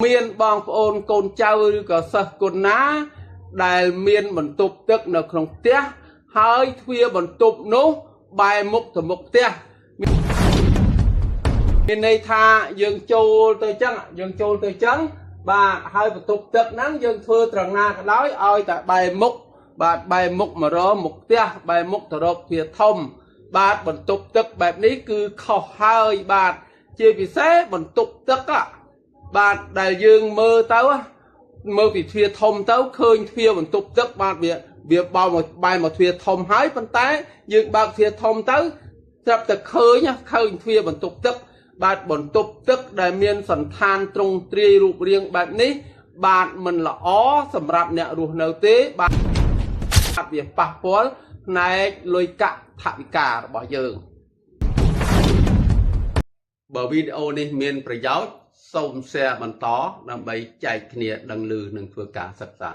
miền bong ôn côn trâuឬក៏សិស្សគុណណាដែលមានបន្ទប់ទឹកនៅក្នុងផ្ទះហើយទ្វារបន្ទប់នោះបែរមុខទៅមុខផ្ទះមានន័យថាយើងចូលទៅចឹងបាទហើយបន្ទប់ទឹកហ្នឹងយើងធ្វើត្រង់ណាក៏ដោយឲ្យតែបែរមុខបាទបែរមុខមករកមុខផ្ទះបែរមុខទៅរកទ្វារធំបាទបន្ទប់ទឹកបែបនេះគឺខុសហើយបាទជាពិសេសបន្ទប់ទឹកបាទដែលយើងមើលទៅមើលពីទ្វារធំទៅឃើញទ្វារបន្ទប់ទឹកបាទវាបោមកបែរមកទ្វារធំហើយប៉ុន្តែយើងបើកទ្វារធំទៅស្រាប់តែឃើញទ្វារបន្ទប់ទឹកបាទបន្ទប់ទឹកដែលមានសន្តានទ្រង់ទ្រាយរូបរាងបែបនេះបាទមិនល្អសម្រាប់អ្នករស់នៅទេបាទវាប៉ះពាល់ផ្នែកលុយកាក់ថវិការបស់យើងបើវីដេអូនេះមានប្រយោជន៍សូម share បន្តដើម្បីចែកគ្នាដឹងឮនិងធ្វើការសិក្សា